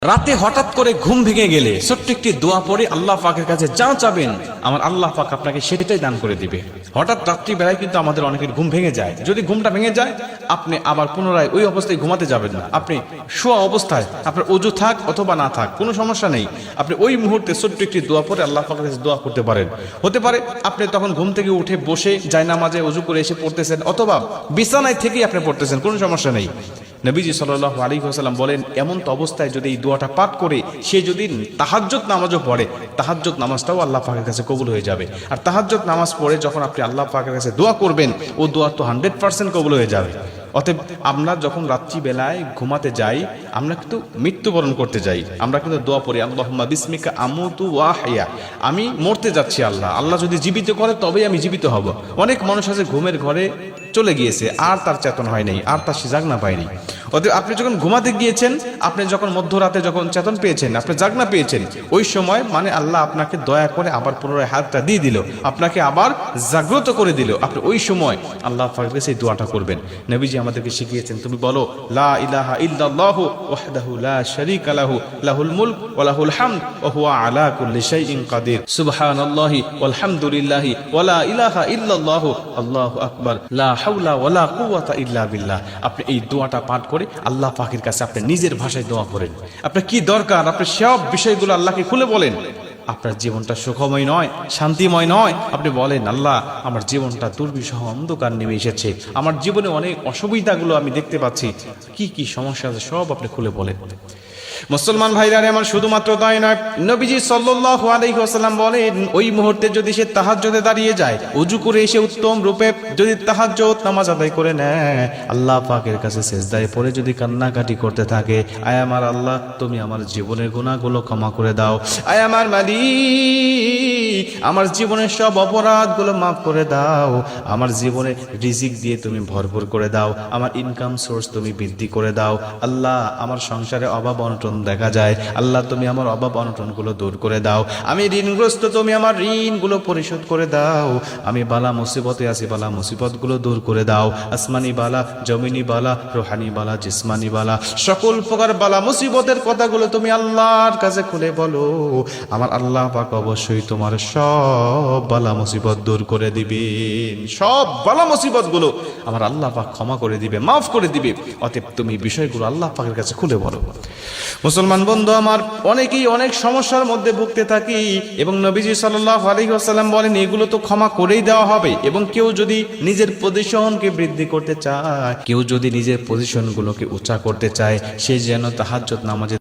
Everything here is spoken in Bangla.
রাতে হঠাৎ করে ঘুম ভেঙে গেলে ছোট্ট একটি দোয়া পড়ে আল্লাহ পাকের কাছে যা চাবেন আমার আল্লাহ পাক আপনাকে সেটাই দান করে দিবে। হঠাৎ রাত্রি বেলায় কিন্তু আমাদের অনেকের ঘুম ভেঙে যায়। যদি ঘুমটা ভেঙে যায় আপনি আবার পুনরায় ওই অবস্থায় ঘুমাতে যাবেন না। আপনি শোয়া অবস্থায় আপনার ওযু থাক অথবা না থাক কোনো সমস্যা নেই, আপনি ওই মুহূর্তে ছোট্ট একটি দোয়া পড়ে আল্লাহ পাকের কাছে দোয়া করতে পারেন। হতে পারে আপনি তখন ঘুম থেকে উঠে বসে জায়নামাজে ওযু করে এসে পড়তেছেন অথবা বিছানায় থেকেই আপনি পড়তেছেন, কোনো সমস্যা নেই। নবীজি সাল্লাল্লাহু আলাইহি ওয়াসাল্লাম বলেন, এমন তো অবস্থায় যদি এই দোয়াটা পাঠ করে সে যদি তাহাজ্জুদ নামাজও পড়ে, তাহাজ্জুদ নামাজটাও আল্লাহ পাকের কাছে কবুল হয়ে যাবে। আর তাহাজ্জুদ নামাজ পড়ে যখন আপনি আল্লাহ পাকের কাছে দোয়া করবেন, ও দোয়া তো 100% কবুল হয়ে যাবে। অতএব আমরা যখন রাত্রিবেলায় ঘুমাতে যাই আমরা কিন্তু মৃত্যুবরণ করতে যাই, আমরা কিন্তু দোয়া পড়ি আল্লাহুম্মা বিসমিকা আমুতু ওয়া আহইয়া, আমি মরতে যাচ্ছি আল্লাহ, আল্লাহ যদি জীবিত করে তবেই আমি জীবিত হব। অনেক মানুষ আছে ঘুমের ঘরে চলে গিয়েছে, আর তার চেতনা হয় নাই, আর তার সে জাগনা পায়নি। অতএব আপনি যখন ঘুমাতে গিয়েছেন, আপনি যখন মধ্যরাতে যখন চেতন পেয়েছেন, আপনি জাগনা পেয়েছেন, ওই সময় মানে আল্লাহ আপনাকে দয়া করে আবার পুনরায় হাতটা দিয়ে দিল, আপনাকে আবার জাগ্রত করে দিল। আপনি ওই সময় আল্লাহ পাকের কাছে এই দোয়াটা করবেন। নবীজি আমাদেরকে শিখিয়েছেন, তুমি বলো লা ইলাহা ইল্লাল্লাহু ওয়াহদাহু লা শারীকা লাহু লাহুল মুলক ওয়া লাহুল হামদ ওয়া হুয়া আলা কুল্লি শাইইন কাদির সুবহানাল্লাহি ওয়াল হামদুলিল্লাহি ওয়া লা ইলাহা ইল্লাল্লাহু আল্লাহু আকবার লা হাওলা ওয়া লা কুওয়াতা ইল্লা বিল্লাহ। আপনি এই দোয়াটা পাঠ করে আল্লাহ পাকের কাছে আপনি নিজের ভাষায় দোয়া করেন। আপনার কি দরকার আপনি সব বিষয়গুলো আল্লাহকে খুলে বলেন। আপনার জীবনটা সুখময় নয়, শান্তিময় নয়, আপনি বলেন আল্লাহ আমার জীবনটা দুর্বিষহ অন্ধকার নেমে এসেছে, আমার জীবনে অনেক অসুবিধাগুলো আমি দেখতে পাচ্ছি, কি কি সমস্যা আছে সব আপনি খুলে বলেন। মুসলমান ভাইরা আমার শুধুমাত্র তাই নয়, নবীজি সাল্লাল্লাহু আলাইহি ওয়াসাল্লাম বলেন, ওই মুহূর্তে যদি সে তাহাজ্জুদে দাঁড়িয়ে যায়, ওযু করে এসে উত্তম রূপে যদি তাহাজ্জুদ নামাজ আদায় করে নেয়, আল্লাহ পাকের কাছে সিজদায় পড়ে যদি কান্নাকাটি করতে থাকে, আয় আমার আল্লাহ তুমি আমার জীবনের গুনাহগুলো ক্ষমা করে দাও, আয় আমার মালিক আমার জীবনের সব অপরাধগুলো মাফ করে দাও, আমার জীবনে রিজিক দিয়ে তুমি ভরপুর করে দাও, আমার ইনকাম সোর্স তুমি বৃদ্ধি করে দাও, আল্লাহ আমার সংসারে অভাব অনটন দেখা যায়, আল্লাহ তুমি আমার অভাব অনটনগুলো দূর করে দাও, আমি ঋণগ্রস্ত তুমি আমার ঋণগুলো পরিশোধ করে দাও, আমি বালা মুসিবতে আছি বালা মুসিবতগুলো দূর করে দাও, আসমানি বালা জমিনি বালা রুহানি বালা জিসমানি বালা সকল প্রকার বালা মুসিবতের কথাগুলো তুমি আল্লাহর কাছে খুলে বলো, আমার আল্লাহ পাক অবশ্যই তোমার সব বালা মুসিবত দূর করে দিবেন, সব বালা মুসিবতগুলো আমার আল্লাহ পাক ক্ষমা করে দিবে, মাফ করে দিবে। অতএব তুমি বিষয়গুলো আল্লাহ পাকের কাছে খুলে বলো। মুসলমান বন্ধু আমার, অনেকেই অনেক সমস্যার মধ্যে ভুগতে থাকি এবং নবীজি সাল্লাল্লাহু আলাইহি ওয়াসাল্লাম বলেন এগুলো তো ক্ষমা করেই দেওয়া হবে। এবং কেউ যদি নিজের পজিশনকে বৃদ্ধি করতে চায়, কেউ যদি নিজের পজিশনগুলোকে উঁচা করতে চায়, সে যেন তাহাজ্জুদ নামাজে